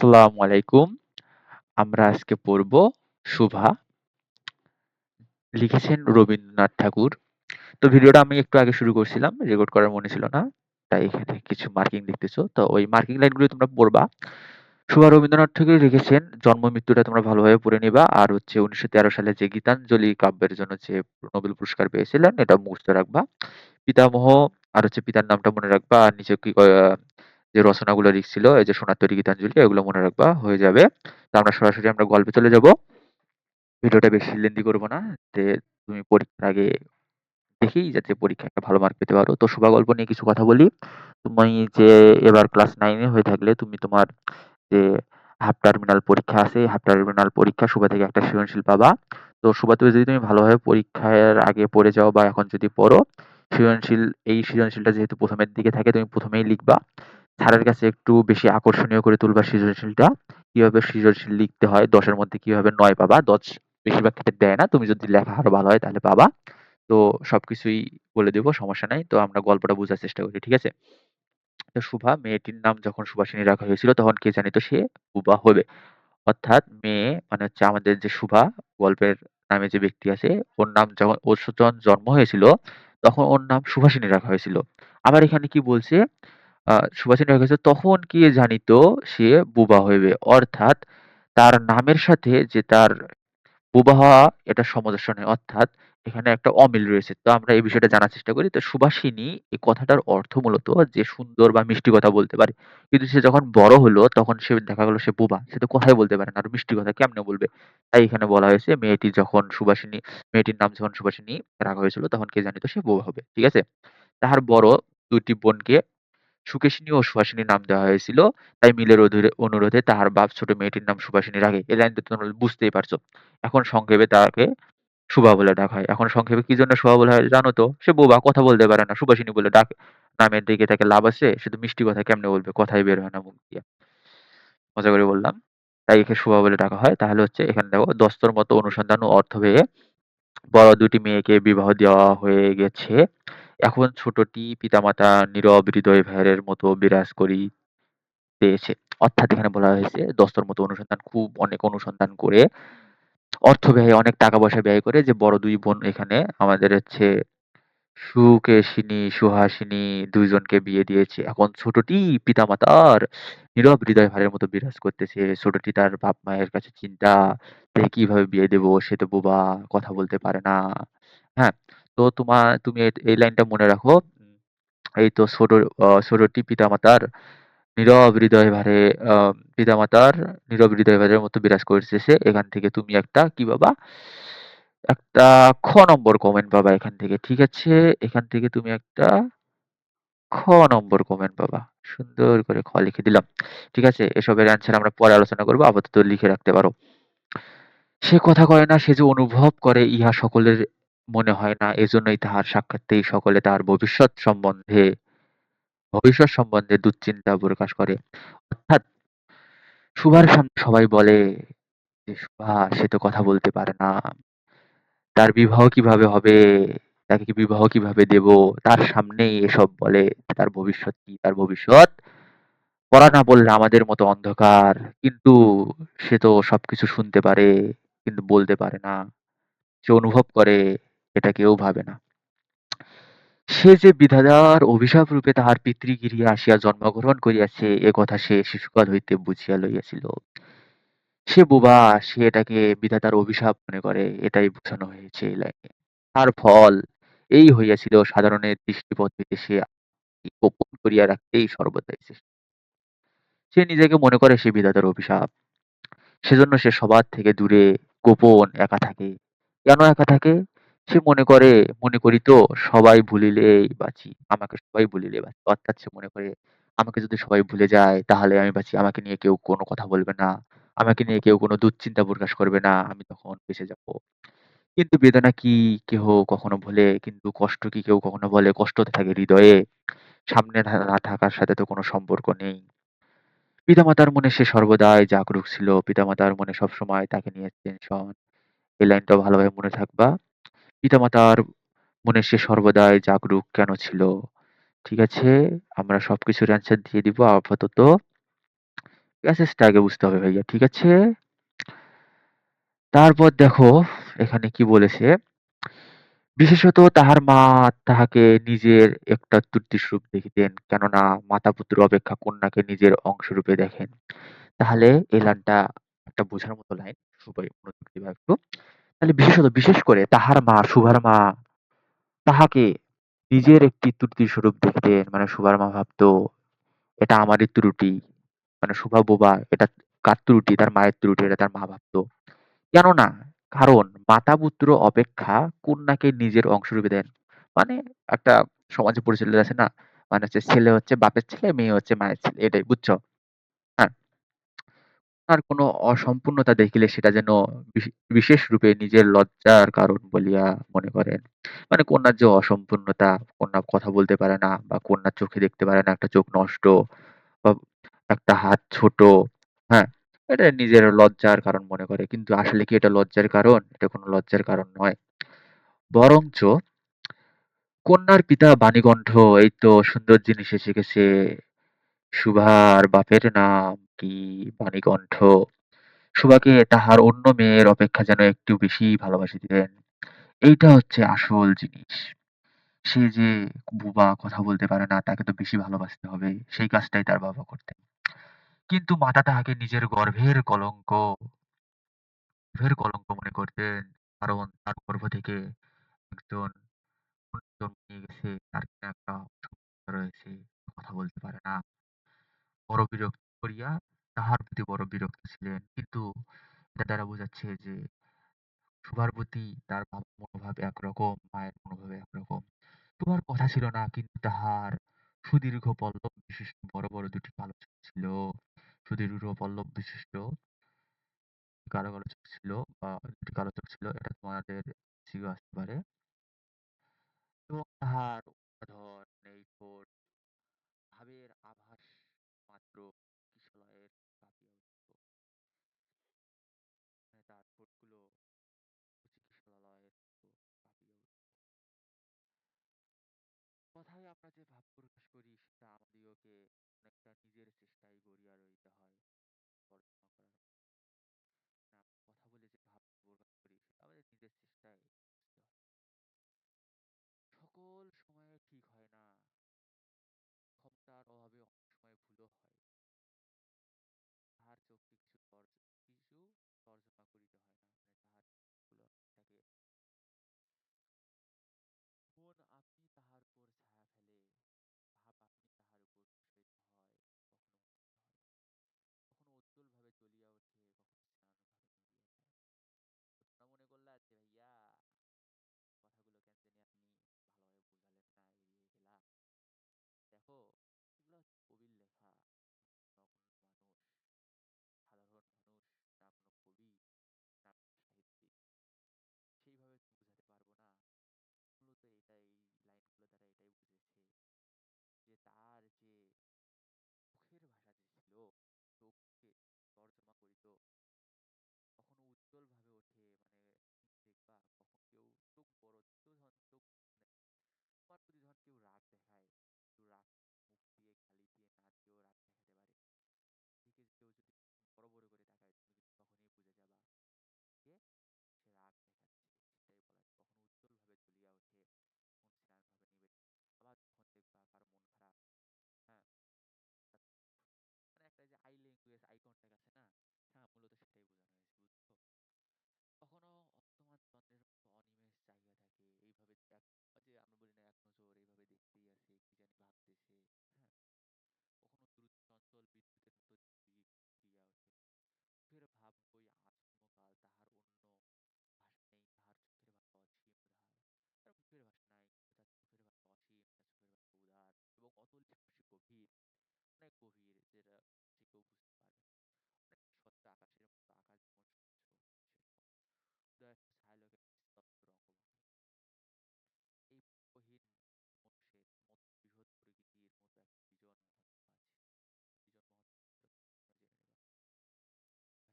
আসসালামু আলাইকুম। আমরা আজকে পড়ব 'সুভা'। লিখেছেন রবীন্দ্রনাথ ঠাকুর। তো ভিডিওটা আমি একটু আগে শুরু করছিলাম। রেকর্ড করার মনে ছিল না। তাই এখানে কিছু মার্কিং দেখতেছো। তো ওই মার্কিং লাইনগুলো তোমরা পড়বা। সুভা রবীন্দ্রনাথ ঠাকুর লিখেছেন। জন্ম মৃত্যুটা তোমরা ভালোভাবে পড়ে নিবা। আর হচ্ছে ১৯১৩ সালে যে গীতাঞ্জলি কাব্যের জন্য যে নোবেল পুরস্কার পেয়েছিলেন এটা মুখস্থ রাখবা। পিতামহ আর হচ্ছে পিতার নামটা মনে রাখবা। আর নিচে কি যে রচনাগুলো লিখছিল এই যে সোনার তরী গীতাঞ্জলি এগুলো মনে রাখবা। হয়ে যাবে। তো আমরা সরাসরি গল্পে চলে যাব। ভিডিওটা বেশি লেন্দি করব না। যে তুমি পরীক্ষার আগে দেখেই যাতে পরীক্ষায় একটা ভালো মার্ক পেতে পারো। তো শোভা গল্প নিয়ে কিছু কথা বলি। তুমি যে এবার ক্লাস 9 এ হয়ে থাকলে তুমি তোমার যে হাফ টার্মিনাল পরীক্ষা আছে, হাফ টার্মিনাল পরীক্ষা শোভা থেকে একটা সৃজনশীল পাবা। তো শোভাতে যদি তুমি ভালোভাবে পরীক্ষার আগে পড়ে যাও বা এখন যদি পড়ো, সৃজনশীল এই সৃজনশীলটা যেহেতু ১ম এর দিকে থাকে তুমি ১ম এই লিখবা। স্যারের কাছে একটু বেশি আকর্ষণীয় করে তুলবা সৃজনশীলটা। কিভাবে সৃজনশীল লিখতে হয়, ১০ এর মধ্যে কিভাবে ৯ পাবা। ১০ বেশিরভাগ ক্ষেত্রে দেয় না। তুমি যদি লেখা আরো ভালো হয় তাহলে পাবা। তো সবকিছুই বলে দেব, সমস্যা নাই। তো আমরা গল্পটা বুঝার চেষ্টা করি। ঠিক আছে? তো শুভা মেয়েটির নাম যখন সুভাষিনী রাখা হয়েছিল তখন কে জানিত সে বুবা হবে। অর্থাৎ মেয়ে মানে হচ্ছে আমাদের যে শুভা গল্পের নামে যে ব্যক্তি আছে ওর নাম যখন ওর যখন জন্ম হয়েছিল তখন ওর নাম সুভাষিনী রাখা হয়েছিল। আবার এখানে কি বলছে সুভাষিনী রাখা হয়েছিল তখন কে জানিত সে বুবা হইবে। অর্থাৎ তার নামের সাথে যে তার বোবা হওয়া এটা সামঞ্জস্য নয়। অর্থাৎ এখানে একটা অমিল রয়েছে। তো আমরা এই বিষয়টা জানার চেষ্টা করি। তো সুভাষিনী এই কথাটার অর্থ মূলত যে সুন্দর বা মিষ্টি কথা বলতে পারে। কিন্তু সে যখন বড় হলো তখন সে দেখা গেল সে বোবা। সে তো কথাই বলতে পারে না। আর মিষ্টি কথা কেমনে বলবে? তাই এখানে বলা হয়েছে মেয়েটি যখন সুভাষিনী মেয়েটির নাম যখন সুভাষিনী রাখা হয়েছিল তখন কে জানিত সে বোবা হবে। ঠিক আছে? তাহার বড় ২ টি বোনকে সুকেশিনী ও সুহাসিনী নাম দেওয়া হয়েছিল। তাই মিলের অনুরোধে তাহার বাপ ছোট মেয়েটির নাম সুভাষিনী রাখে। এই লাইনটা তোমরা বুঝতেই পারছো। এখন সংক্ষেপে তাকে সুভা বলে ডাকা হয়। এখন সংক্ষেপে কি জন্য সুভা বলা হয় জানো তো? সে বোবা, কথা বলতে পারে না। সুভাষিনী বলে নামের দিকে তাকে লাভ আছে? সে তো মিষ্টি কথা কেমনে বলবে? কথাই বের হয় না মুখ দিয়ে। মজা করে বললাম। তাই একে সুভা বলে ডাকা হয়। তাহলে হচ্ছে এখানে দেখো দস্তর মতো অনুসন্ধান ও অর্থ ব্যয়ে বড় ২ টি মেয়েকে বিবাহ দেওয়া হয়ে গেছে। এখন ছোটটি পিতামাতা নীরব হৃদয় ভাইয়ের মতো বিরাজ পেয়েছে। অর্থাৎ এখানে বলা হয়েছে দস্তর মতো অনুসন্ধান খুব অনেক অনুসন্ধান করে অর্থ ব্যয় অনেক টাকা পয়সা ব্যয় করে যে বড় ২ বোন এখানে আমাদের হচ্ছে সুকেশিনী, সুহাসিনী ২ জনকে বিয়ে দিয়েছে। এখন ছোটটি পিতামাতার নীরব হৃদয় ভারের মতো বিরাজ করতেছে। ছোটটি তার বাপ-মায়ের কাছে চিন্তা যে কিভাবে বিয়ে দেব? সে তো বোবা, কথা বলতে পারে না। হ্যাঁ? তো তুমি এই লাইনটা মনে রাখো। এই তো ছোটটি পিতামাতার নীরব হৃদয় ভারে আ পিতামাতার নীরব হৃদয় ভারের মতো বিরাজ করতেছে। এখান থেকে তুমি একটা কি পাবা? একটা খ নম্বর কমেন্ট পাবা এখান থেকে। ঠিক আছে? এখান থেকে তুমি একটা খ নম্বর কমেন্ট পাবা। সুন্দর করে খ লিখে দিলাম। ঠিক আছে? এসবের অ্যান্সার আমরা পরে আলোচনা করব। আপাতত লিখে রাখতে পারো। সে কথা কয় না, সে যে অনুভব করে ইহা সকলের মনে হয় না। এজন্যই তাহার সাক্ষাৎতেই সকলে তাহার ভবিষ্যৎ সম্বন্ধে দুশ্চিন্তা প্রকাশ করে। অর্থাৎ সুভার সামনে সবাই বলে যে, "সুভা সে তো কথা বলতে পারে না। তার বিবাহ কিভাবে হবে? তাকে কি বিবাহ কিভাবে দেব?" তার সামনেই এসব বলে। তার ভবিষ্যৎ কি? তার ভবিষ্যৎ পড়া না বললে আমাদের মতো অন্ধকার। কিন্তু সে তো সবকিছু শুনতে পারে, কিন্তু বলতে পারে না। সে অনুভব করে, এটা কেউ ভাবে না। সে যে বিধাতার অভিশাপ রূপে তাহার পিতৃগৃহে আসিয়া জন্মগ্রহণ করিয়াছে, এ কথা সে শিশুকাল হইতে বুঝিয়া লইয়াছিল। সে বোবা, সে এটাকে বিধাতার অভিশাপ মনে করে। এটাই বোঝানো হয়েছে এই লাইনে। তার ফল এই হইয়াছিল সাধারণের দৃষ্টিপথ হইতে সে গোপন করিয়া রাখিতেই সর্বদাই চেষ্টা। সে নিজেকে মনে করে সে বিধাতার অভিশাপ। সেজন্য সে সবার থেকে দূরে গোপন একা থাকে। কেন একা থাকে? সে মনে করি তো সবাই ভুলিলেই বাঁচি। আমাকে সবাই ভুলিলেই বাঁচি। অর্থাৎ সে মনে করে আমাকে যদি সবাই ভুলে যায় তাহলে আমি বাঁচি। আমাকে নিয়ে কেউ কোনো কথা বলবে না। আমাকে নিয়ে কেউ কোনো দুশ্চিন্তা প্রকাশ করবে না। আমি তখন বেঁচে যাবো। কিন্তু বেদনা কি কেহ কখনো ভোলে? কিন্তু কষ্ট কি কেউ কখনো বলে? কষ্ট তো থাকে হৃদয়ে। সামনে না থাকার সাথে তো কোনো সম্পর্ক নেই। পিতামাতার মনে সে সর্বদাই জাগরুক ছিল। পিতামাতার মনে সবসময় তাকে নিয়ে টেনশন। এই লাইনটাও ভালোভাবে মনে থাকবা। পিতামাতার মনে সে সর্বদাই জাগরুক কেন ছিল? ঠিক আছে? আমরা সবকিছুর অ্যান্সার দিয়ে দিব আপাতত। প্যাসেজটা আগে বুঝতে হবে ভাইয়া। ঠিক আছে? তারপর দেখো এখানে কি বলেছে, বিশেষত তাহার মা তাহাকে নিজের একটা ত্রুটিস্বরূপ দেখিতেন, কেননা মাতা-পুত্র অপেক্ষা কন্যাকে নিজের অংশরূপে দেখেন। তাহলে এই লাইনটা একটা বোঝার মতো লাইন। সবাই মনোযোগ দিবা একটু। তাহলে বিশেষ করে তাহার মা, সুভার মা তাহাকে নিজের একটি ত্রুটিস্বরূপ দেখতেন। মানে সুভার মা ভাবতো এটা আমারই ত্রুটি। মানে শুভা বোবা, এটা কার ত্রুটি? তার মায়ের ত্রুটি, এটা তার মা ভাবতো। কেননা কারণ মাতা-পুত্র অপেক্ষা কন্যাকে নিজের অংশরূপে দেন। মানে একটা সমাজে প্রচলিত আছে না? মানে হচ্ছে ছেলে হচ্ছে বাপের ছেলে, মেয়ে হচ্ছে মায়ের ছেলে। এটাই বুঝছো? হ্যাঁ। আর কোনো অসম্পূর্ণতা দেখিলে সেটা যেন বিশেষ রূপে নিজের লজ্জার কারণ বলিয়া মনে করেন। মানে কন্যার যে অসম্পূর্ণতা, কন্যা কথা বলতে পারে না বা কন্যার চোখে দেখতে পারে না, একটা চোখ নষ্ট বা একটা হাত ছোট, হ্যাঁ? এটা নিজের লজ্জার কারণ মনে করে। কিন্তু আসলে কি এটা লজ্জার কারণ? এটা কোনো লজ্জার কারণ নয়। বরঞ্চ কন্যার পিতা বাণীকণ্ঠ এই তো সুন্দর জিনিস এসে গেছে। সুভার বাপের নাম কি? বাণীকণ্ঠ। সুভাকে তাহার অন্য মেয়ের অপেক্ষা যেন একটু বেশি ভালোবাসিতেন। এইটা হচ্ছে আসল জিনিস। সে যে বোবা, কথা বলতে পারে না, তাকে তো বেশি ভালোবাসতে হবে। সেই কাজটাই তার বাবা করতেন। কিন্তু মাতা তাহাকে নিজের গর্ভের কলঙ্ক মনে করতেন। কারণ তার গর্ভ থেকে একজন জন্ম নিয়ে গেছে, তার কিনা একটা অসুস্থতা রয়েছে, কথা বলতে পারে না। বড় বিরক্ত করিয়া তাহার প্রতি বড় বিরক্ত ছিলেন। কিন্তু এটা দ্বারা বোঝাচ্ছে যে সুভার প্রতি তার বাবার মনোভাব একরকম, মায়ের মনোভাব একরকম। সুভার কথা ছিল না, কিন্তু তাহার সুদীর্ঘ পল্লব বিশিষ্ট বড় বড় দুটি কালো চোখ ছিল। সুদীর্ঘ পল্লব বিশিষ্ট কালো কালো চোখ ছিল, বা দুটি কালো চোখ ছিল, এটা তোমাদের জিজ্ঞাসা আসতে পারে। এবং তাহার ধর নেই ঠোঁট, ভাবের আভাস মাত্র কিশলয়ের কাঁপিয়া উঠিত। মানে তার ঠোঁটগুলো কচি কিশলয়ের মতো কাঁপিয়া উঠিত। কথায় আমরা যে ভাব প্রকাশ করি সেটা আমাদিগকে অনেকটা নিজের চেষ্টায় গড়িয়া রইতে হয় তর্জমা করার। না, কথা বলে যে ভাব প্রকাশ করি সেটা আমাদের নিজের চেষ্টায় বুঝতে হয়। সকল সময়ে ঠিক হয় না, ক্ষমতার অভাবে অনেক সময় ভুলও হয়। তাহার চোখকে কিছু তর্জমা করিতে হয় না, মানে তাহার গুলো তাকে মন আপনি তাহার উপর ছায়া ফেলে, ভাব আপনি তাহার উপর প্রসারিত হয়, কখনো মন্দ হয়, কখনো উজ্জ্বল ভাবে জ্বলিয়া ওঠে, কখনো শ্রান ভাবে নিভিয়া যায়। তো তোমরা মনে করলা যে ভাইয়া কথাগুলো কেন জানি আপনি ভালোভাবে বুঝালেন না, এড়িয়ে গেলা। দেখো, এগুলো হচ্ছে কবির লেখা, অন্য মানুষ, সাধারণ মানুষ, না কোনো কবি, না কোনো সাহিত্যিক, সেইভাবে তো বুঝাতে পারবো না। মূলত এটাই, লাইনগুলো দ্বারা এটাই বুঝেছে যে তার যে মুখের ভাষা যে ছিল, চোখকে তর্জমা করিত, কখনো উজ্জ্বল ভাবে ওঠে, মানে দেখবা কখন কেউ চোখ বড়, কেউ যখন চোখ মানে তোমার প্রতি যখন কেউ রাগ দেখায়, কেউ রাগ মুখ দিয়ে গালি দিয়ে না দিয়েও রাগ দেখাতে পারে, দিকে কেউ যদি বড় বড় করে তাকায় তুমি কিন্তু তখনই বুঝে যাবা যে সে রাগ দেখাচ্ছে। সেটাই বলা যায়, কখনো উজ্জ্বল ভাবে জ্বলিয়া ওঠে, কখন শ্রান ভাবে নিবে। আবার যখন দেখবা কারো মন খারাপ, হ্যাঁ, তার মানে একটা যে আই ল্যাঙ্গুয়েজ, আই কন্টাক্ট আছে না, হ্যাঁ, মূলত সেটাই বোঝানো হয়েছে, বুঝছো? কখনো অস্তমান চন্দ্রের মতো অনিমেষ চাহিয়া থাকে, এইভাবে ওই যে আমরা বলি না এক নজর এইভাবে দেখতেই আছে, কি জানি ভাবতেছে, হ্যাঁ। কখনো দ্রুত চঞ্চল বিদ্যুতের মতো ঘুরিয়া ওঠে। মুখের ভাব বই আজন্মকাল, তাহার অন্য ভাষা নেই, তাহার চোখের ভাষা অসীম উদার। তার মুখের ভাষা নাই, কিন্তু তার চোখের ভাষা অসীম, তার চোখের ভাষা উদার এবং অতল স্পর্শী গভীর, অনেক গভীর, যেটা যে কেউ বুঝতে পারবে না। অনেক স্বচ্ছ আকাশের মতো, আকাশ যেমন স্বচ্ছ, সেরকম উদয় ছায়ালোকে নিস্তব্ধ রঙ্গভঙ্গ। এই গহীন মানুষের মতো বৃহৎ প্রকৃতির মতো একটা বিজন মহত্ব আছে। বিজন মহত্ব তোমরা জেনে নেবা।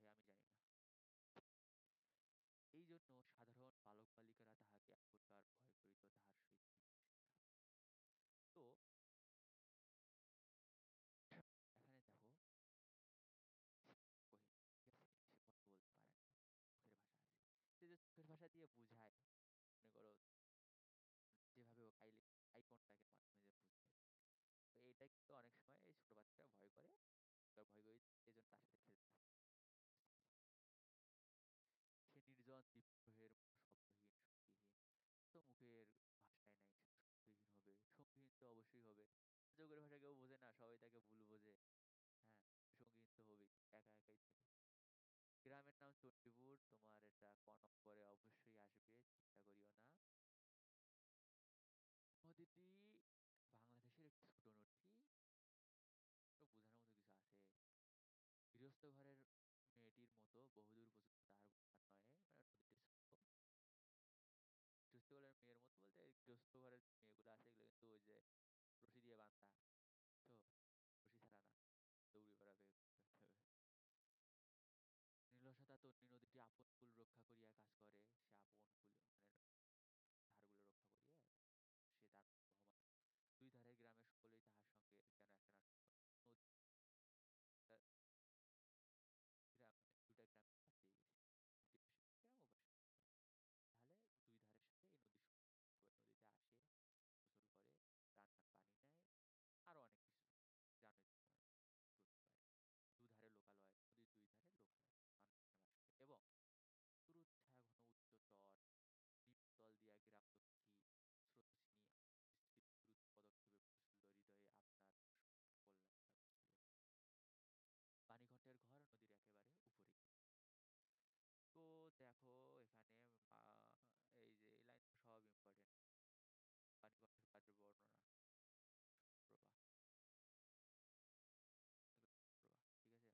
ভাই আমি জানি না। এই জন্য সাধারণ বালক বালিকারা তাহাকে এক প্রকার ভয় করিত, তাহার সহিত মিশিতে। তো এখানে দেখো, বুঝায়, মনে করো যেভাবে হোক আইকনটাকে মাধ্যমে যে বুঝায়। তো এইটা কিন্তু অনেক সময় এই ছোট বাচ্চারা ভয় করে। ভয় করে এজন্য তার সাথে খেলতে থাকে। সে নির্জন দ্বীপগ্রহের শব্দহীন, সঙ্গীহীন। তো মুখের ভাষায় নাই, শব্দহীন হবে। সঙ্গীহীন তো অবশ্যই হবে। যোগের ভাষা কেউ বোঝে না, সবাই তাকে ভুল বোঝে। হ্যাঁ, সঙ্গীহীন তো হবেই। একা একাই থাকে। গ্রামের নাম চণ্ডীপুর। তোমার এটা ক নম্বরে অবশ্যই আসবে, চিন্তা করিও না। নদীটি বাংলাদেশের একটি ছোট নদী। তো বোঝানোর মতো কিছু আছে। গৃহস্থ ঘরের মেয়েটির মতো বহুদূর পর্যন্ত তার ভার নয়, মানে নদীটি ছোট। গৃহস্থ ঘরের মেয়ের মতো বলতে এই গৃহস্থ ঘরের মেয়েগুলো আছে এগুলো কিন্তু ওই যে রশি দিয়ে বাঁধা। তো রশি ছাড়া না, দৌড়ি বেড়াবে করতে হবে। নীলসা তন্বী নদীটি আপন কুল রক্ষা করিয়া কাজ করে। সে আপন কুল মানে ধারগুলো রক্ষা করিয়া সে তার বহমান। দুই ধারের গ্রামের সকলেই তাহার সঙ্গে যেন একখানা নদী। গ্রাম দুটা গ্রাম কাছেই গেছে। দ্বিতীয় পাশে গ্রাম ও পাশে গ্রাম। তাহলে দুই ধারের সাথে এই নদী সবাই নদীতে আসে, গোসল করে, রান্নার পানি নেয়, আরো অনেক কিছু জানোই তো তোমার করতে পারে। দুধারে লোকালয়, নদীর দুই ধারে লোকালয়, মানুষ এখানে বাস করে। এবং তুরুত ছায়া ঘন উচ্চ চর, নিমতল দিয়া গ্রামলক্ষ্মী স্রোতস্বিনী স্থির দ্রুত পদক্ষেপে প্রচুর হৃদয়ে আপনার কল্যাণ ভাবিলেন। বাণীঘটের ঘর নদীর একেবারে উপরে। তো দেখো এখানে এই যে এই লাইন সব ইম্পর্টেন্ট। পানিপথের কাজের বর্ণনা, প্রবাহ, এগুলো প্রবাহ, ঠিক আছে।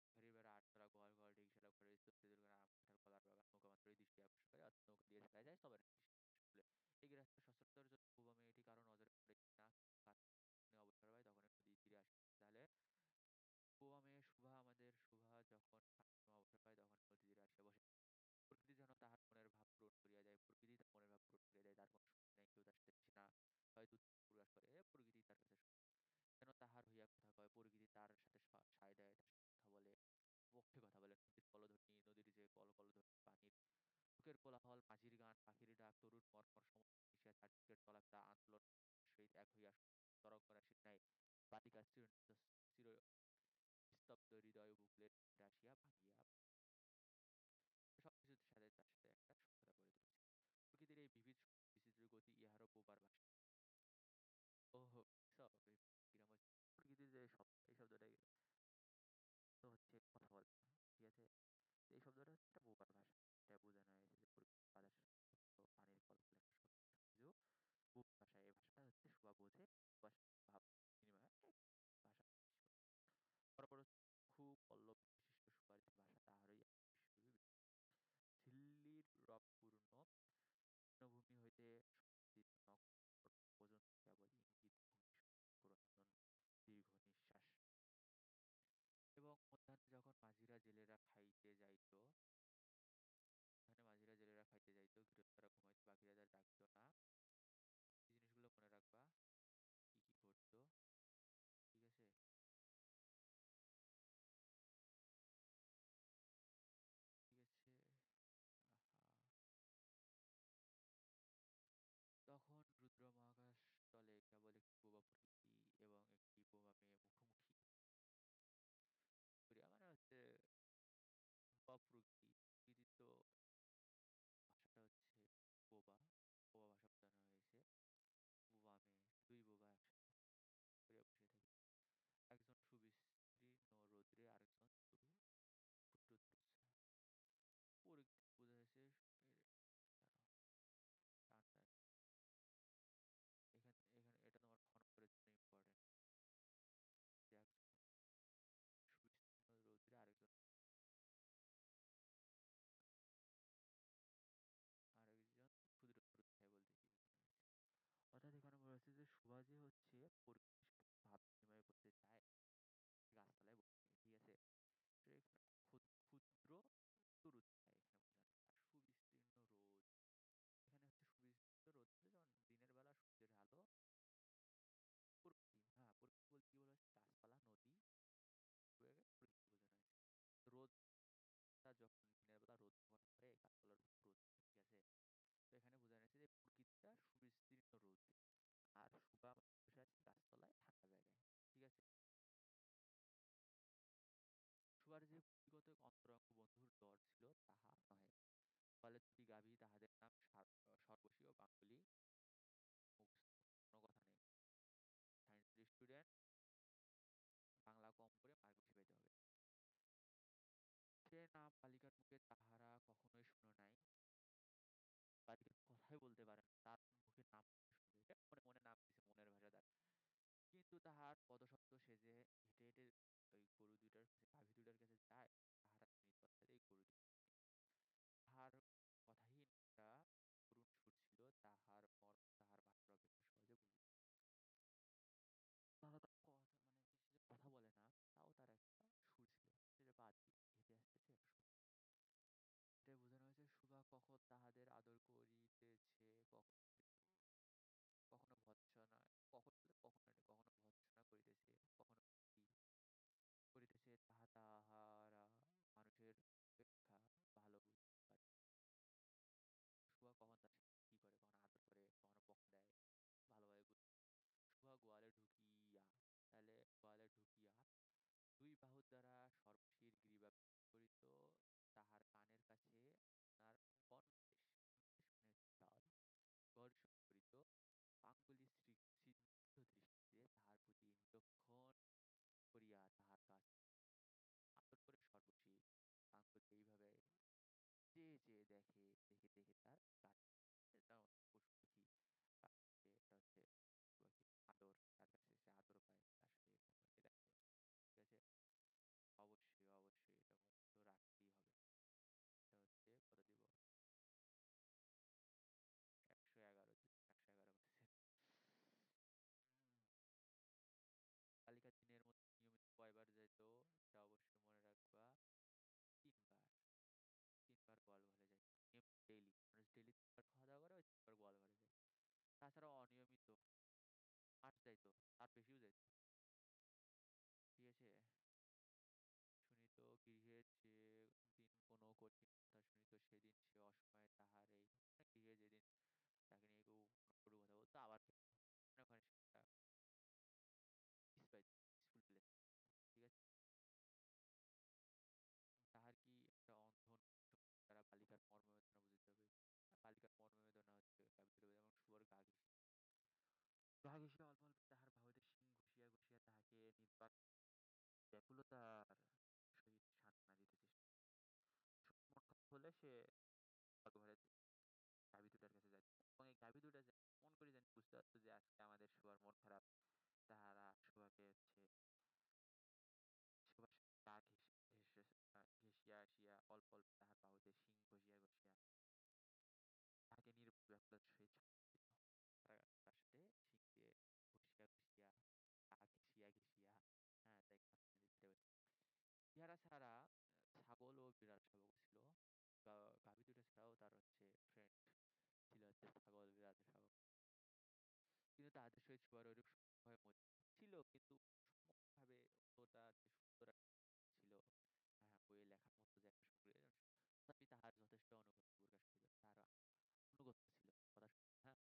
ঘেরির বেড়া আটতলা গোয়াল ঘর ঢিকশালা ঘরের স্তূপ তেঁতুল গাছ আম কাঁঠাল কলার বাগান নৌকা মাত্রই দৃষ্টি আকর্ষণ করে, অর্থাৎ নৌকা দিয়ে ফেলা যায় সবার দৃষ্টি আকর্ষণ করে। এই রাস্তার সচরাচর যদি পূর্ব মেয়েটি কারো নজরে পড়ে না অবসর পায় তখন নদীর তীরে আসে। তাহলে পূর্বা মেয়ে শুভা, আমাদের শুভা যখন অবসর পায় তখন নদী তীরে আসে বসে। প্রকৃতি যেন তাহার মনের ভাব পূরণ করিয়া যায়, প্রকৃতি তার মনের ভাব পূরণ করিয়া দেয়। তার কোনো শক্তি নাই, কেউ তার সাথে মিশে না, হয়তো প্রকাশ করে, প্রকৃতি তার কাছে যেন তাহার হইয়া কথা কয়, প্রকৃতি তার সাথে সায় দেয়, তার সাথে কথা বলে, পক্ষে কথা বলে। নদীর কলধ্বনি, নদীর যে কলধ্বনি, পানির বুকের কোলাহল, মাঝির গান, পাখির ডাক, তরুণ মর্মর সমস্ত মিশিয়া চারদিকের চলাফেরা আন্দোলন সহিত এক হইয়া তরঙ্গ রাশির ন্যায় বালিকা চির স্তব্ধ হৃদয় বুকুলের আসিয়া ভাঙিয়া সবকিছুর সাথে তার সাথে একটা সখ্যতা গড়ে তুলেছে। প্রকৃতির এই বিবিধ বিচিত্র গতি ইহারও বোবার ভাষা। ওহ, কিরম হচ্ছে? প্রকৃতির যে শব্দ, এই শব্দটাই তো হচ্ছে কথা বলে না, ঠিক আছে। এই শব্দটা হচ্ছে একটা বোবার ভাষা। এটা বোঝানো হয়েছে যে প্রকৃতির বাতাসের শব্দ, পানির কলকলের শব্দ, সবকিছু বোবার ভাষা। এই ভাষাটা হচ্ছে শোভা বোঝে, ভাব বিনিময় এক ভাষা। পরপর খুব পল্লব বিশিষ্ট সুপারিশ ভাষা তাহারই বিশ্বব্যাপী। ঝিল্লির রবপূর্ণ তৃণভূমি হইতে সংস্কৃত নক্ষত্র পর্যন্ত কেবল ইঙ্গিত ভূমি পুরাতন দীর্ঘ নিঃশ্বাস। এবং মধ্যাহ্নে যখন মাঝিরা জেলেরা খাইতে যাইত, গৃহস্থরা ঘুমাইতো, পাখিরা তাদের ডাকিত না। এই জিনিসগুলো মনে রাখবা, কি কি ঘটতো, ঠিক আছে। ঠিক আছে। আহা, তখন রুদ্র মহাকাশ তলে কেবল একটি বোবা প্রকৃতি এবং একটি বোবা মেয়ে মুখোমুখি করিয়া, মানে হচ্ছে বোবা প্রকৃতি। প্রকৃতির তো ভাষাটা হচ্ছে বোবা, বোবা ভাষা বোঝানো হয়েছে। বোবা মেয়ে জ্বর ছিল তাহা নহে। ফলে ২ টি গাভী তাহাদের নাম সর্বস্বী ও গাঙ্গুলি মুখস্থ। কোন কথা নেই। সায়েন্সের স্টুডেন্ট বাংলা কম করে মার্ক বেশি পাইতে হবে। সে নাম বালিকার মুখে তাহারা কখনোই শুনো নাই। বালিকা কথাই বলতে পারে না। তার মুখে নাম শুনবে। সে মনে, মনে নাম দিছে মনের ভাষা তার। কিন্তু তাহার পদসত্ব সে যে হেঁটে, হেঁটে ওই গরু ২ টার কাছে গাভী ২ টার কাছে যায়, তাহারা চিনিত অর্থাৎ এই গরু ২ তাহার কথাহীন একটা করুণ সুর ছিল, তাহার মর্ম তাহার ভাষার অপেক্ষা সহজে বুঝিত। তাহলে তার কথা মানে সে যে কথা বলে না, তাও তার একটা সুর ছিল। সে যে পা দিয়ে হেঁটে আসতেছে একটা সুর। এটাই বোঝানো হয়েছে সুধা কখন তাহাদের আদর করিতেছে, কখনো ভর্ৎসনা কখনো ভর্ৎসনা করিতেছে, কখনো কি করিতেছে তাহারা মানুষের অপেক্ষা ভালো বুঝতে পারে। সুভা কখন তার সাথে কি করে, কখনো আদর করে, কখনো বকা দেয়, ভালোভাবে সুভা গোয়ালে ঢুকিয়া, তাহলে গোয়ালে ঢুকিয়া ২ বাহুর দ্বারা সর্বশীর গ্রীবা করিত, তাহার কানের কাছে আপনার বনদেশ মানে চাল ঘর্ষণ করিত, আঙ্গুলি স্নিগ্ধ দৃষ্টিতে তাহার প্রতি নিরীক্ষণ করিয়া তাহার কাছে আদর করে সর্বশী আঙ্গুল এইভাবে চেয়ে চেয়ে দেখে, দেখে দেখে তার কাছে যেমন পশু পাখি এটা হচ্ছে পশু পাখি আদর, তার কাছে সে আদর পায়, তার সাথে এরকম আর কি দেখা যায়। ঠিক আছে? অবশ্যই, অবশ্যই এটা মুগ্ধ রাখতেই হবে। এটা হচ্ছে কত দিব? ১১১ ১১১ করতেছে। বালিকা দিনের মধ্যে নিয়মিত কয়বার যাইত এটা অবশ্যই মনে রাখবা। ৩ বার। ৩ বার গোয়ালঘরে যাইত। ডেইলি। মানুষ ডেইলি ৩ বার খাওয়া-দাওয়া করে, ওই ৩ বার গোয়ালঘরে যায়। তাছাড়াও অনিয়মিত মাস যাইত, তার বেশিও যাইত। ঠিক আছে? শুনিত গৃহে যে দিন কোনো কঠিন কথা শুনিত সেদিন সে অসময়ে তাহার এই মানে গৃহে যেদিন তাকে নিয়ে কেউ কোনো কটু কথা বলতো আবার মনে করেন সে একটা পিস পাইত, পিসফুল প্লেস। ঠিক আছে? তাহার কি একটা অন্ধন দ্বারা বালিকার মর্মবেদনা বুঝিতে হবে। বালিকার মর্মবেদনা হচ্ছে যেমন শুয়োর গা ঘেঁষে। গা ঘেঁষিয়া অল্প অল্প তাহার বাহুতে শিং ঘষিয়া ঘষিয়া তাহাকে নির্বাক ব্যাকুলতার সহিত সান্ত্বনা দিতে চেষ্টা মন খারাপ হলে সে ঘরে গাভী দুটার কাছে যাইত এবং এই গাভী দুটা কেমন করে জানি বুঝতে পারতো যে আজকে আমাদের শুভার মন খারাপ। তাহারা শুভাকে হচ্ছে শুভার সাথে গা ঘেঁষিয়া আসিয়া অল্প অল্প তাহার বাহুতে শিং ঘষিয়া ঘষিয়া তাহাকে নির্বাক ব্যাকুলতার সহিত সান্ত্বনা দিত। তারা তার সাথে শিং দিয়ে ঘষিয়া ঘষিয়া গা ঘেঁষিয়া ঘেঁষিয়া হ্যাঁ তাই সান্ত্বনা দিতে পারি। ইহারা ছাড়া ছাগল ও বিড়াল শাবক ছিল। গাভী দুটো ছাড়াও তার হচ্ছে ফ্রেন্ড ছিল হচ্ছে ছাগল, বিড়াল, শাবক। কিন্তু তাহাদের সহিত সুবার ঐরূপ সম্পর্ক ছিল কিন্তু সমভাবে অতটা যে সুন্দর ছিল বইয়ে লেখার মতো যে একটা তথাপি তাহার যথেষ্ট অনুগত্য প্রকাশ করিল। তার আনুগত্য ছিল কথা হ্যাঁ।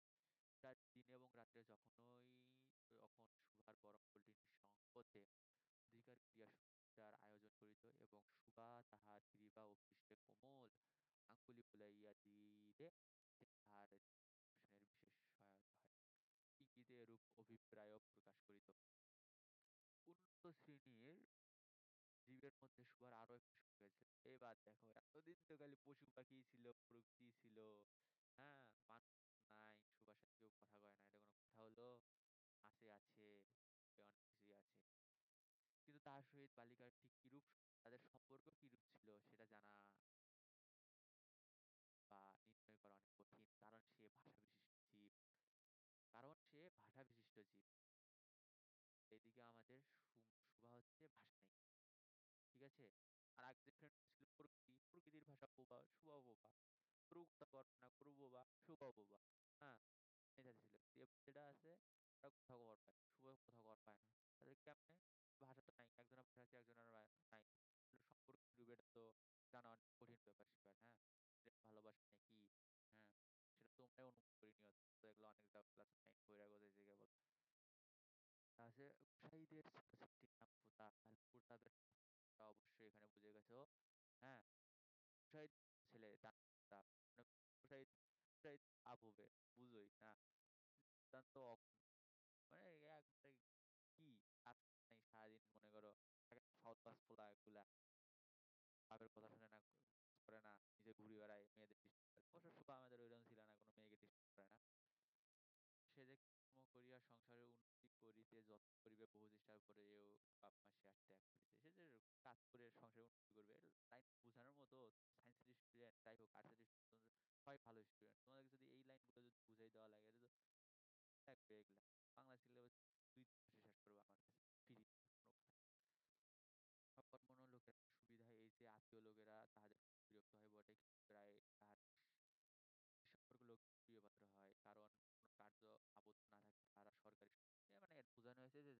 তার দিনে এবং রাত্রে যখন সুভার পরম পোল্ট্রি নিঃসঙ্গতে অধিকার ক্রিয়ার আয়োজন করিত এবং সুভা তাহার গ্রীবা ও পৃষ্ঠে কোমল আঙ্গুলি বুলাইয়া দিলে তাহার পোষণের বিশেষ সহায়তা হয়। ইঙ্গিতে এরূপ অভিপ্রায় প্রকাশ করিত। উন্নত শ্রেণীর জীবের মধ্যে সুভার আরো একটু সুখ হয়েছে। এবার দেখো এতদিন তো খালি পশু পাখি ছিল, প্রকৃতি ছিল, হ্যাঁ মানুষ নাই, সুভার সাথে কেউ কথা কয় না, এটা কোনো কথা হলো? আছে, অনেক কিছুই আছে। কিন্তু তার সহিত বালিকার ঠিক কিরূপ তাদের সম্পর্ক কিরূপ ছিল সেটা জানা বা নির্ণয় করা অনেক কঠিন। কারণ সে ভাষা বিশিষ্ট জীব। এদিকে আমাদের সুভা হচ্ছে ভাষা নেই। ঠিক আছে? আর আগে যে ফ্রেন্ড ছিল প্রকৃতি, প্রকৃতির ভাষা বোবা, সুভাও বোবা। গরু কথা বলবে না, গরু বোবা, সুভাও বোবা। হ্যাঁ? এটা ছিল। যেটা আছে ওরা কথা কবার পায়। শুভ কথা কবার পায় না। তাহলে কেমনে? ভাষা তো নাই। একজনের ভাষা আছে, একজনের নাই। সম্পর্ক কিরূপ এটা তো জানা অনেক কঠিন ব্যাপার-স্যাপার, হ্যাঁ? প্রেম ভালোবাসা নাকি? হ্যাঁ? সেটা তোমরাই অনুভব করে নিও। তো এগুলো অনেক ক্লাস 9 বইরা গজাইছে কেবল। আছে গোসাইদের ছোট ছেলেটির নাম প্রতাপ। তাহলে প্রতাপের নামটা অবশ্যই এখানে বুঝে গেছো। হ্যাঁ? না। নিতান্ত মানে একবারে কি কাজ নাই সারাদিন মনে করো সৎ পোলা এগুলা বাপের কথা শুনে না, করে না, নিজে ঘুরে বেড়ায়, মেয়েদের ডিস্টার্ব করে। অবশ্য শুভা আমাদের ঐরকম ছিল না, কোনো মেয়েকে ডিস্টার্ব করে না। সে যে কর্ম করিয়া সংসারের উন্নতি করিতে যত্ন করিবে বহু চেষ্টার পরেও বাপ মা সে আর ত্যাগ করিতে। সে যে কাজ করে সংসারের উন্নতি করবে এটা লাইন বোঝানোর মতো সায়েন্সের স্টুডেন্ট যাই হোক আর্টসের স্টুডেন্ট সবাই ভালো স্টুডেন্ট। তোমাদেরকে যদি এই লাইনগুলো যদি বুঝাই দেওয়া লাগে এটা তো লাগবে এগুলা। বাংলা সিলেবাস ২ মাসে শেষ করবো আমার কাছে ফ্রি কোনো কথা। অকর্মণ্য লোকের সুবিধা এই যে আত্মীয় লোকেরা তাহাদের বিরক্ত হয় বটে, কিন্তু প্রায় তাহার সম্পর্ক লোক প্রিয় পাত্র হয়, কারণ কোনো কার্য আবদ্ধ না থাকে তারা সরকারি মানে এটা বোঝানো হয়েছে যে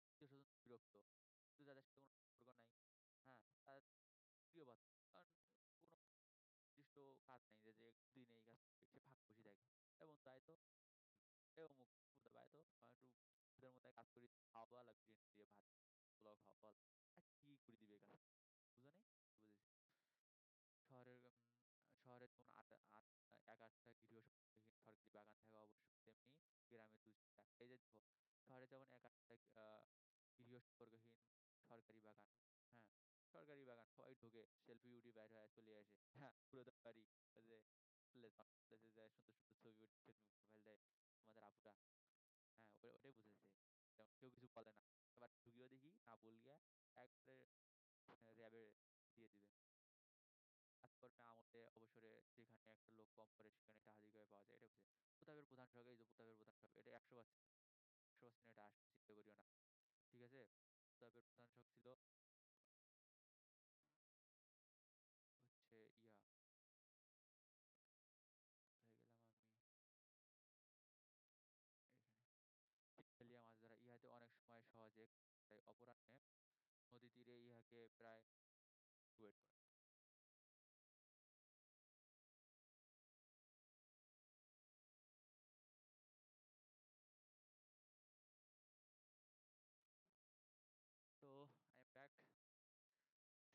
আত্মীয় স্বজন বিরক্ত, কিন্তু যাদের সাথে কোনো সম্পর্ক নাই, হ্যাঁ, তাদের প্রিয় পাত্র। কারণ কোনো নির্দিষ্ট কাজ নাই যে দিন এই কাজ করবে, সে ভাগ খুশি থাকে এবং তাই তো এ অমুক বুঝতে পারে তো একটু নিজেদের মতো কাজ করি, খাওয়া লাগবে বিরিয়ানি দিয়ে ভাত পোলাও খাওয়া কি করে দিবে কাজ, বুঝো নাই? বুঝেছি। শহরের শহরে যেমন ১-৮টা গৃহ সরকারি বাগান থাকা আবশ্যক, তেমনি গ্রামে ২-৩টা। এই যে দেখো শহরে যেমন ১-৮টা গৃহ সম্পর্কহীন সরকারি বাগান, হ্যাঁ? সরকারি বাগান সবাই ঢোকে, সেলফি উঠি বাইর হয়ে চলে আসে। হ্যাঁ, পুরাতন বাড়ি ওই যে প্লেসে যায় সুন্দর, সুন্দর ছবি উঠে ফেসবুক প্রোফাইল দেয় আমাদের আপুরা। হ্যাঁ, ওটাই বুঝাইছে। যেমন কেউ কিছু বলে না। এবার ঢুকিয়েও দেখি না বলিয়া একবারে র‍্যাবে দিয়ে দিবে। কাজকর্মে আমোদে অবসরে যেখানে একটা লোক কম করে সেখানে স্বাভাবিকভাবে পাওয়া যায়। এটা বুঝি। প্রতাপের প্রধান শখ এই যে প্রতাপের প্রধান শখ এটা ১০০% ১০০% এটা আসবে চিন্তা করিও না। ঠিক আছে? প্রতাপের প্রধান শখ ছিল হচ্ছে কোথায় গেলাম আমি? এখানে। ছিপফেলিয়া মাছ ধরা ইহাতে অনেক সময় সহজে তাই অপরাহ্নে নদী তীরে ইহাকে প্রায় ওয়েট করে। তো আই এম ব্যাক।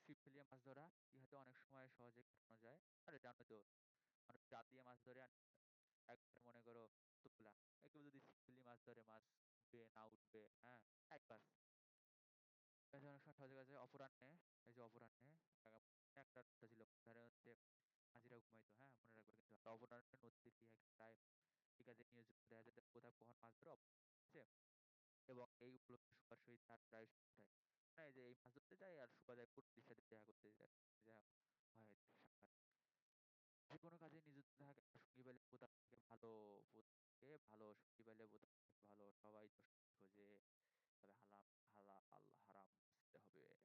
ছিপ ফেলিয়া মাছ ধরা ইহাতে অনেক সময় সহজে কাটানো যায়। আরে জানোই তো মানুষ জাল দিয়ে মাছ ধরে একবারে মনে করো তোলা। কেউ যদি ছিপ ফেলিয়ে মাছ ধরে মাছ উঠবে না উঠবে, হ্যাঁ? একবার। এটা অনেক সময় সহজে কাজে অপরাহ্নে এই যে অপরাহ্নে একটা রাস্তা ছিল ধারে হচ্ছে হাজিরা ঘুমাইতো, হ্যাঁ? মনে রাখবে কিন্তু অপরাহ্নে নদীর ইহাকে প্রায় এই কাজে নিয়োজিত দেখা যায় কোথাও কখন মাছ ধরে আছে এবং এই উপলক্ষে সুভার সহিত তার প্রায় হয়। না এই যে এই মাছ ধরতে যায় আর সুভা যায় প্রকৃতির সাথে দেখা করতে যায়। যা হয় আরকি সাক্ষাৎ। যেকোনো কাজে নিযুক্ত থাকা সঙ্গী পেলে প্রতাপ থেকে ভালো ভালো সঙ্গী পেলে প্রতাপ থেকে ভালো সবাই তো খোঁজে। তবে হালাল হারাম বুঝতে হবে।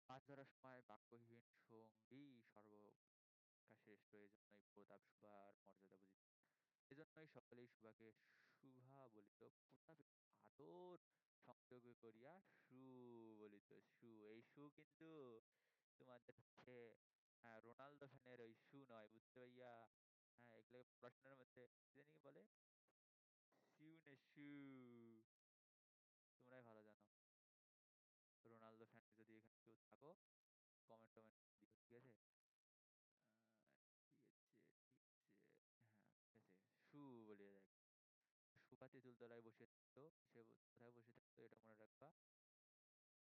মাছ ধরার সময় বাক্যহীন সঙ্গী সর্বাপেক্ষা শ্রেষ্ঠ। এজন্যই প্রতাপ সুভার মর্যাদা বুঝিত। এজন্যই সকলেই সুভাকে সুভা বলিত। প্রতাপের আদর সংযোগ করিয়া সু বলিত। এই সু কিন্তু তোমাদের হচ্ছে রোনালদো ফ্যানের ওই সু নয়, বুঝতে পাইয়া? হ্যাঁ, এগুলো পড়াশোনার মধ্যে কি জানি বলে? সিউ না সু। তোমরাই ভালো জানো। রোনালদো ফ্যান যদি এখানে কেউ থাকো কমেন্ট দিও, ঠিক আছে? ঠিক আছে, ঠিক আছে। হ্যাঁ, ঠিক আছে। সু বলিয়া দেখ। সুভা তেঁতুলতলায় বসে থাকতো। সে কোথায় বসে থাকতো এটা মনে রাখবা।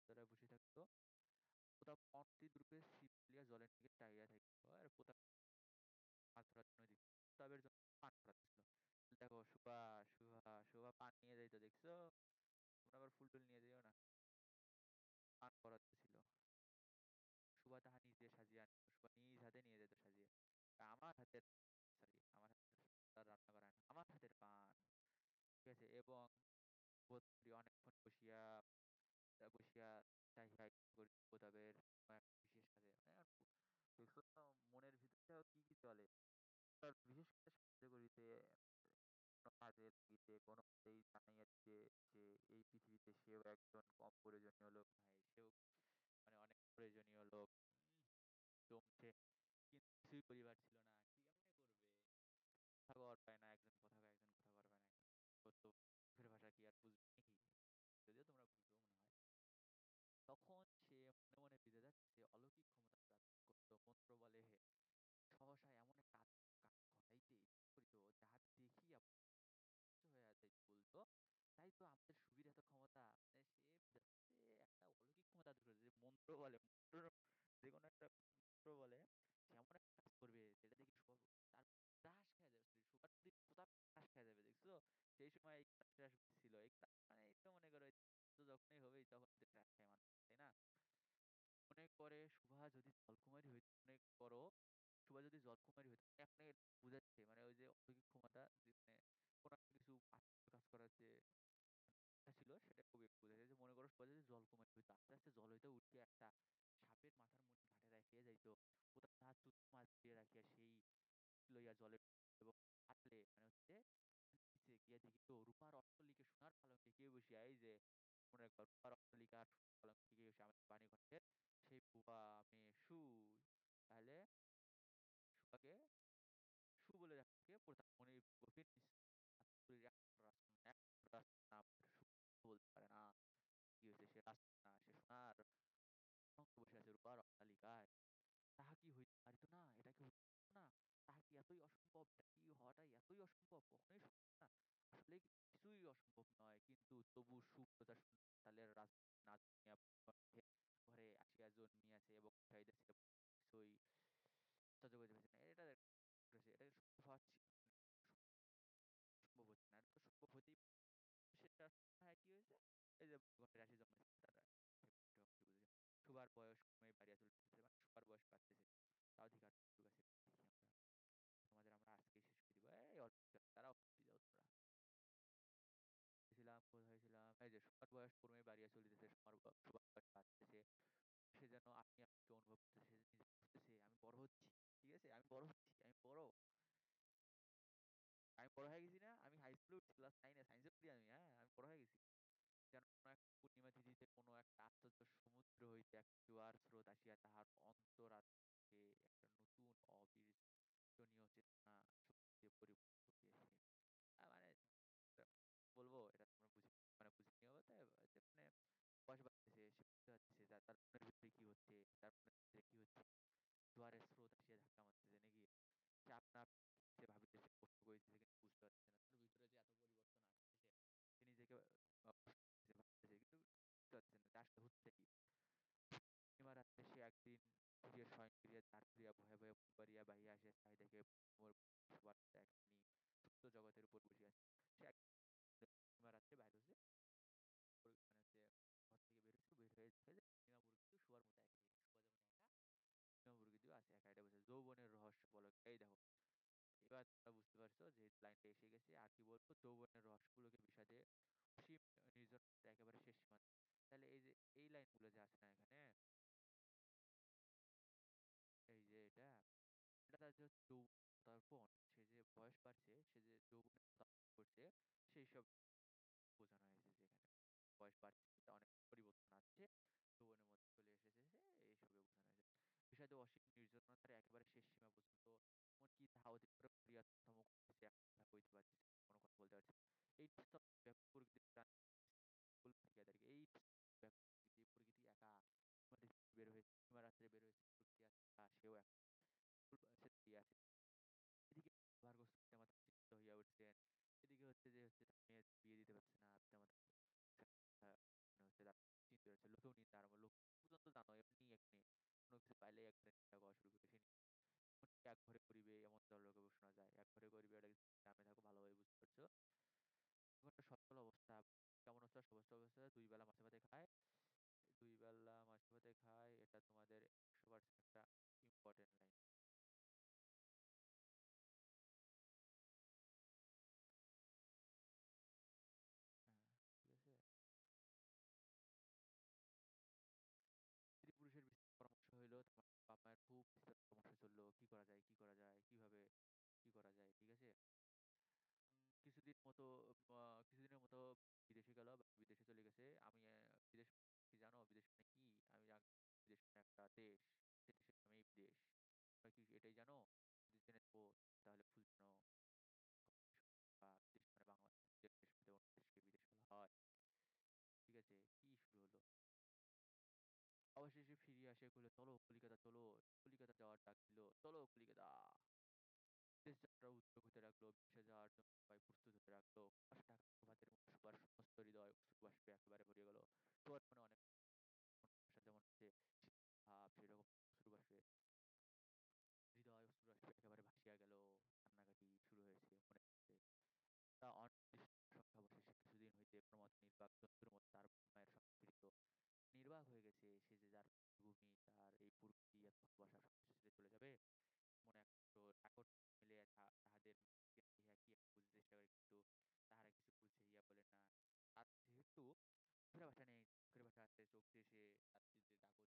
তলায় বসে থাকতো। প্রতাপ অনতিদূরে ছিপ ফেলিয়া জলের দিকে চাহিয়া থাকিত। আর প্রতাপ মাছ ধরার জন্য এদিক প্রতাপের জন্য পান করাচ্ছিল। দেখো সুভা পান নিয়ে যাইতো দেখছো? তোমরা আবার ফুল টুল নিয়ে যাইও না। পান করাচ্ছিল। সুভা তাহা নিজে সাজিয়া আনিত। সুভা নিজ হাতে নিয়ে যেত সাজিয়ে। আমার হাতের আমার হাতের তার রান্না করা না। আমার হাতের পান। ঠিক আছে? এবং বোধ করি অনেকক্ষণ বসিয়া বসিয়া চাহিয়া করি প্রতাপের কোনো এক বিশেষ কাজে দেখছো তো মনের ভিতরেও কি কি চলে। তার বিশেষ করে সাহায্য করিতে কোনো কাজে লাগিতে কোনোমতেই জানাইয়া দিতে যে এই পৃথিবীতে সেও একজন কম প্রয়োজনীয় লোক নয়। সেও মানে অনেক প্রয়োজনীয় লোক। জমছে কিন্তু কিছুই করিবার ছিল না। কেমনে করবে? কথা কওয়ার পায় না, একজন কথা কয়, একজন কথা কওয়ার পায় না। ও তো মুখের ভাষা কি আর বুঝবে নাকি? যদিও তোমরা বুঝো মনে হয়। তখন সে মনে মনে বিধাতার কাছে অলৌকিক ক্ষমতা প্রার্থনা করিত। মন্ত্র বলে সহসা এমন একটা কাজ ঘটাইতে ইচ্ছা করিত বলল, তাই তো আমাদের সুবীর এত ক্ষমতা। মানে সে যাচ্ছে একটা অলৌকিক ক্ষমতা আবিষ্কার করেছে। যে মন্ত্র বলে, মন্ত্র যেকোনো একটা মন্ত্র বলে, সে এমন একটা কাজ করবে যেটা দেখে সুভা তার ত্রাস খেয়ে যাবে। সরি সুভা যদি প্রতাপ ত্রাস খেয়ে যাবে দেখছো? সেই সময় এই ত্রাস ছিল। মানে এই তো মনে করো যুদ্ধ যখনই হবেই তখন তো ত্রাস খায় মানুষ, তাই না? মনে করে সুভা যদি জলকুমারী হইতো, মনে করো সুভা যদি জলকুমারী হইতো, মানে আপনি বুঝাচ্ছে মানে ওই যে অলৌকিক ক্ষমতা মানে কোনো একটা কিছু আশ্চর্য কাজ করার যে ছিল সেটা কবি বুঝাইছে যে মনে করো সুভা যদি জলকুমারী হইতো, আস্তে আস্তে জল হইতে উঠিয়া একটা সাপের মাথার মণি ঘাটে রাখিয়া যাইতো, কোথাও তাহার চুত মাছ দিয়ে রাখিয়া সেই লইয়া জলে এবং পাতলে মানে হচ্ছে নিচে গিয়া দেখিত রূপার অট্টালিকে সোনার পালঙ্কে কে বসিয়া, এই যে মনে কর রূপার অট্টালিকা আর সোনার পালঙ্কে কে বসে আমাদের বাণী ঘটে সেই বুবা মেয়ে সু। তাহলে সুভাকে সু বলে যাকে প্রথম মনে গভীর নাম সু বলতে পারে না। কি হয়েছে, সে রাস্তা না, সে সোনার পালঙ্কে বসে আছে রূপার অট্টালিকায়। তাহা কি হইতে পারিত না? এটা কি হইতে পারিত না? তাহা কি এতই অসম্ভব? এটা কি হওয়াটাই এতই অসম্ভব? কখনোই সম্ভব না। আসলে কিছুই অসম্ভব নয়। কিন্তু তবু সুপ্রজা তালের রাজধানী না জানিয়া ঘরে আসিয়া জন্মিয়াছে এবং বসাইতেছে কিছুই আশ্চর্য করিতে পারছে না। এটা সম্ভব মানে সম্ভব হচ্ছে না। এটা তো সম্ভব হতেই সেটা হ্যাঁ, কি হয়েছে? এই যে ঘরে রাশি জন্মেছে তার বুঝেছে। সুবার বয়স ক্রমেই বাড়িয়া চলিতেছে। মানে সুবার বয়স বাড়তেছে। তাও ঠিক আটটুকু আছে দেখি আমরা। তোমাদের আমরা আজকেই শেষ করে দিব। এই অল্প তারাও হয়ে যাও তোমরা। ছিলাম কোথায় ছিলাম? এই যে সুবার বয়স ক্রমেই বাড়িয়া চলিতেছে। সুবার বয়স বাড়তেছে। সে যেন আপনি আমাকে অনুভব করতেছে। সে নিজে বুঝতেছে আমি বড় হচ্ছি। ঠিক আছে? আমি বড় হচ্ছি। আমি বড় হয়ে গেছি না? আমি হাই স্কুলে উঠছি ক্লাস 9 এ সায়েন্সে পড়ি আমি। হ্যাঁ, আমি বড় হয়ে গেছি। যেন কোনো এক পূর্ণিমা তিথিতে কোনো একটা আশ্চর্য সমুদ্র হইতে এক জোয়ার স্রোত আসিয়া তাহার অন্তরাত্মাকে একটা নতুন অবিস্মরণীয় চেতনা শক্তি দিয়ে পরিপূর্ণ করিয়াছে। মানে এটা বলবো এটা তোমরা মানে বুঝে নিও বলতে যে মানে বয়স বাড়তেছে, সে বুঝতে পারতেছে যে তার মনের ভিতরে কি হচ্ছে, তার মনের ভিতরে কি হচ্ছে। জোয়ারের স্রোত আসিয়া ধাক্কা মারতেছে নাকি? সে আপনা আপনি সে ভাবিতেছে, প্রশ্ন করিতেছে কিন্তু বুঝতে পারতেছে না। তার ভিতরে যে এত পরিবর্তন আসতেছে, সে নিজেকে ভাবতেছে কিন্তু বুঝতে পারতেছে না যে আসলে হচ্ছে কি। পূর্ণিমা রাত্রে সে একদিন ফিরিয়া স্বয়ং ফিরিয়া দ্বার খুলিয়া ভয়ে ভয়ে মুখ বাড়িয়া বাহিয়া আসিয়া চাহি দেখে মোর শোবার একখানি ছোট্ট জগতের উপর বসিয়াছে। সে পূর্ণিমা রাত্রে বাইরে হচ্ছে মানে হচ্ছে ঘর থেকে বের হয়েছে, বের হয়ে দেখে যে পূর্ণিমা বুড়ো কিন্তু শোয়ার মতো একা জায়গায়, শোয়া যেমন একা পূর্ণিমা বুড়ো কিন্তু আছে একা, এটা বসে যৌবনের রহস্য বলো। এই দেখো এবার তোমরা বুঝতে পারছো যে লাইনটা এসে গেছে। আর কি বলবো, যৌবনের রহস্যগুলোকে বিষাদে অসীম নির্জনতা একেবারে শেষ সীমান্ত। তাহলে এই যে এই লাইনগুলো যে আছে না এখানে, এই যে এটা তার যে হচ্ছে যৌবন, সে যে বয়স বাড়ছে, সে যে যৌবনের করছে, সেই সব বোঝানো হয়েছে যে এখানে বয়স বাড়ছে, অনেক পরিবর্তন আসছে, যৌবনের মধ্যে চলে এসেছে, এইসবে বোঝানো হয়েছে। বিষাদে অসীম নির্জনতার একেবারে শেষ সীমা পর্যন্ত এমনকি তাহা অতিক্রম করিয়া থমক করতেছে, কথা কইতে পারতেছে, কোনো কথা বলতে পারছে না। এই নিস্তব্ধ ব্যাকুল প্রকৃতির ফুল ফাটিয়া দাঁড়িয়ে, এই ব্যাকুল প্রকৃতি একা আমাদের বের হয়েছে, সীমারাত্রে বের হয়েছে, প্রকৃতি একা, সেও একা সে দাঁড়িয়ে আছে। এদিকে ভার্গব পিতামাতা চিন্তিত হইয়া উঠছেন। এদিকে হচ্ছে যে হচ্ছে তার মেয়ের বিয়ে দিতে পারছে না পিতামাতা, মানে হচ্ছে তার চিন্তা হচ্ছে, লোকেও নিন্দা আরম্ভ। লোক পর্যন্ত জানো এমনি এখানে কোনো কিছু পাইলে একবারে নিন্দা করা শুরু করে। সে এমনকি এক ঘরে করিবে এমন লোকে শোনা যায়। এক ঘরে করিবে এটা গ্রামে থাকো ভালোভাবে বুঝতে পারছো। এখন একটা সচ্ছল অবস্থা কেমন অবস্থা, সচ্ছল অবস্থা ২ বেলা মাছে ভাতে খায়। ২ বেলা মাছে ভাতে খায়, এটা তোমাদের ১০০% একটা ইম্পর্টেন্ট লাইন। হ্যাঁ, ঠিক আছে? স্ত্রী পুরুষের বিস্তৃত পরামর্শ হইল, তোমার বাপ মায়ের খুব বিস্তৃত পরামর্শ চললো কি করা যায়, কি করা যায়, কিভাবে কি করা যায়, ঠিক আছে? কিছুদিন মতো কিছুদিনের মতো বিদেশে গেল বা বিদেশে চলে গেছে। আমি বিদেশ কি জানো? বিদেশ মানে কি? আমি বিদেশ মানে একটা দেশ। সে দেশের নামেই বিদেশ। তোমরা কি এটাই জানো? যদি জেনে থাকো তাহলে ফুল জানো। বা বিদেশ মানে বাংলা, যে দেশ মানে অন্য দেশকে বিদেশ বলা হয়। ঠিক আছে? কি শুরু হলো? অবশেষে ফিরিয়া আসে কহিল, চলো কলিকাতা চলো। কলিকাতা যাওয়ার ডাক দিল, চলো কলিকাতা। বিদেশ যাত্রার উদ্যোগ হতে লাগলো, বিদেশে যাওয়ার জন্য সবাই প্রস্তুত হতে লাগলো। কুয়াশা ঢাকা প্রভাতের মতো সুবার সমস্ত হৃদয় অশ্রুবাষ্পে একেবারে ভরিয়ে গেল। সবার মনে অনেক ভাষা যেমন হচ্ছে ভাব সেরকম অশ্রুবাষ্পে হৃদয় অশ্রুবাষ্পে একেবারে ভাসিয়া গেল। কান্নাকাটি শুরু হয়েছে মনে হচ্ছে। তা অনির্দিষ্ট সংখ্যা অবশেষে কিছুদিন হইতে ক্রমশ নির্বাক জন্তুর মতো তার মায়ের সঙ্গে ফিরিত। নির্বাক হয়ে গেছে সে যে যার ভূমি তার এই প্রকৃতি এত ভালোবাসা সবকিছু ছেড়ে চলে যাবে। মনে একটু আকট মিলে তাহাদের মুখকে দেখিয়া কি একটা বুঝিতে চেষ্টা করে, কিন্তু তাহারা কিছু বুঝাইয়া বলে না। তার যেহেতু মুখের ভাষা নেই, মুখের ভাষা আছে চোখ দিয়ে সে তার যে ডাকট এভাবে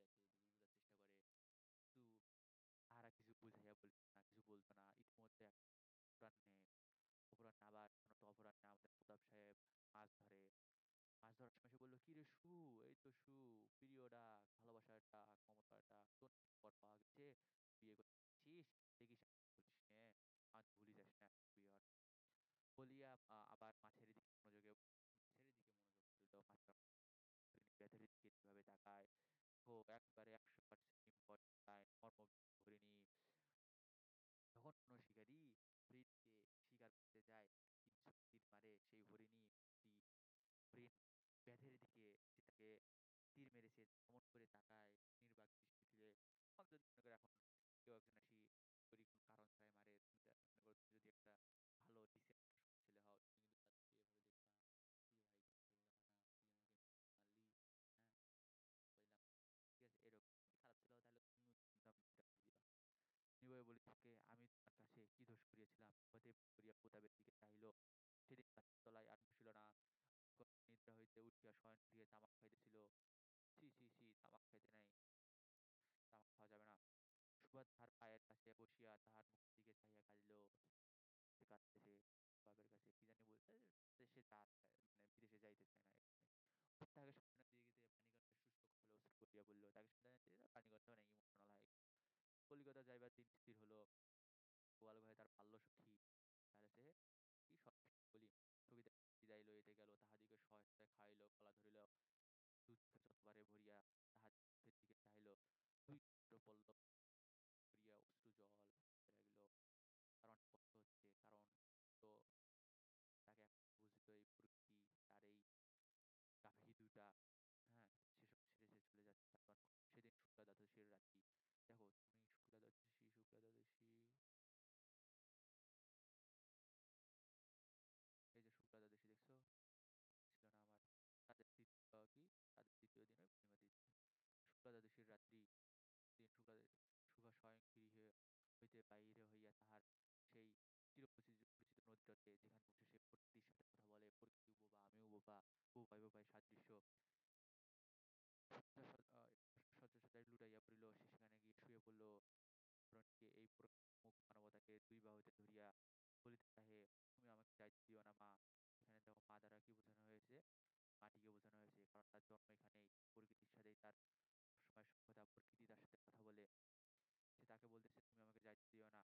দেখে দেখি বোঝার চেষ্টা করে, কিন্তু তাহারা কিছু বুঝাইয়া বলে না, কিছু বলতো না। ইতিমধ্যে এক অপরাহ্নে অপরাহ্নে আবার তো অপরাহ্নে আমাদের প্রতাপ সাহেব মাছ ধরে। মাছ ধরার সময় সে বলল, কি রে সু, এই তো সু, প্রিয় ডাক, ভালোবাসার ডাক, মমতার ডাক, তোর পর পাওয়া গেছে, বিয়ে করছিস, দেখিস বলিস নে, আজ ভুলি যাস না প্রিয়। বলিয়া আবার মাছের দিকে মনোযোগ দিল। মাছটা বেতের দিকে যেভাবে তাকায়, ও একবারে 100% ইম্পর্টেন্ট লাইন, হরিণী। যখন কোনো শিকারী হরিণকে শিকার করতে যায়, ৩০০ তীর মারে, সেই হরিণী হরিণ ব্যাধের দিকে যেটাকে তীর মেরেছে কেমন করে তাকায় নির্বাক দৃষ্টিতে। তোমাকে যদি মনে করো এখন কেউ একজন আসি যদি কোনো কারণ ছাড়াই মারে, তুমি মনে করো তুমি যদি একটা ভালো ডিসেন্ট ছেলে হও, তুমি কিন্তু তাদেরকে এভাবে দেখবা, কি ভাই তুমি করলা না, তুই আমাকে মারলি, হ্যাঁ বললাম, ঠিক আছে এরকম। খারাপ ছিল তাহলে তুমি দিবা। নিবয়ে বলি থাকে, আমি তোমার কাছে কি দোষ করিয়াছিলাম? হতে করিয়া প্রতাপের দিকে চাহিল। সেদিন গাছের তলায় আর বসিল না, নিদ্রা হইতে উঠিয়া শয়ন গৃহে তামাক খাইতেছিল। ছি ছি ছি, তামাক খাইতে নাই, তামাক খাওয়া যাবে না। সুভাষ তাহার পায়ের কাছে বসিয়া তাহার মুখের দিকে চাহিয়া কাঁদিল। সে কাঁদতেছে, বাপের কাছে কি জানি বলতে, সে মানে বিদেশে যাইতে চায় না এখানে। তাকে সান্ত্বনা দিয়ে গেছে, পানিগণের শুষ্ক কপলে অশ্রু করিয়া বলল, তাকে সান্ত্বনা দিয়ে পানিগণ মানে ইমোশনাল হয়। কলিকাতা যাইবার দিন স্থির হলো। গোয়াল ঘরে তার বাল্য সখী, তার আছে কি বলি, সখীতে বিদায় লইতে গেল, তাহাদিকে সহায়তায় খাইল, গলা ধরিল, দু চোখে যতবারে ভরিয়া তাহার মুখের দিকে চাহিল, দুই পল্লব করিয়া অশ্রু জল পড়তে লাগিল। কারণ কষ্ট হচ্ছে, কারণ তো তাকে এখন বুঝিত এই প্রকৃতি, তার এই গাভী দুটা, হ্যাঁ সেসব ছেড়ে সে চলে যাচ্ছে। কারণ সেদিন শুক্লা দ্বাদশীর রাত্রি। দেখো তুমি শুক্লা দ্বাদশী, এই যে শুক্লা দ্বাদশী দেখছো, ছিল না আমার, তাদের তাদের দ্বিতীয় দিনে পূর্ণিমা তিথি। শুক্লা দ্বাদশীর রাত্রি দিন সুভা স্বয়ং গৃহে হইতে বাহিরে হইয়া তাহার সেই চিরপরিচিত নদীতটে, যেখানে বসে সে প্রকৃতির সাথে কথা বলে, প্রকৃতিও বোবা, আমিও বোবা, বোবায় বোবায় সাদৃশ্য শয্যায় লুটাইয়া পড়িল। সে সেখানে গিয়ে শুয়ে পড়ল। ধরণীকে এই মুখ মানবতাকে দুই বাহুতে ধরিয়া বলিতে চাহে, তুমি আমাকে যাইতে দিও না মা। এখানে দেখো মা দ্বারা কি বোঝানো হয়েছে, মাটিকে বোঝানো হয়েছে, কারণ তার জন্ম এখানেই, প্রকৃতির সাথেই তার সবসময় সভ্যতা, প্রকৃতি তার সাথে কথা বলে। সে তাকে বলতেছে, তুমি আমাকে যাইতে দিও না।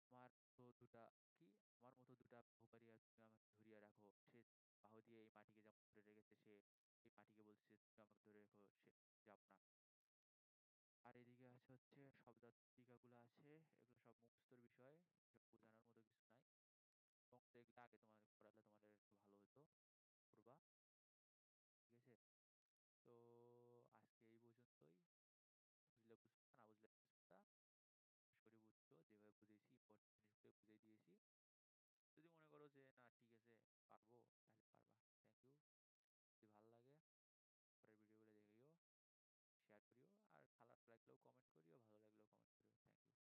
আমার তো দুটা কি আমার মতো দুটা বাহু বাড়িয়া তুমি আমাকে ধরিয়া রাখো। সে বাহু দিয়ে এই মাটিকে যেমন ধরে রেখেছে, সে এই মাটিকে বলতেছে, তুমি আমাকে ধরে রেখো, সে যাব না। আর এদিকে আছে হচ্ছে শব্দার্থিকাগুলো আছে, এগুলো সব মুখস্থর বিষয়, এসব বোঝানোর মতো কিছু নাই। এবং এগুলো আগে তোমার পড়ালে তোমাদের একটু ভালো হতো, পড়বা, ঠিক আছে? তো আজকে এই পর্যন্তই। বুঝলে বুঝবা, না বুঝলে বুঝবা। আশা করি বুঝছো, যেভাবে বুঝেছি ইম্পর্টেন্ট জিনিসগুলো বুঝিয়ে দিয়েছি। যদি মনে করো যে না ঠিক আছে পারবো, তাহলে পারবা। Thank you. যদি ভালো লাগে পরের ভিডিওগুলো দেখিও, শেয়ার করিও, আর খারাপ লাগলেও কমেন্ট করিও, ভালো লাগলেও কমেন্ট করিও। Thank you.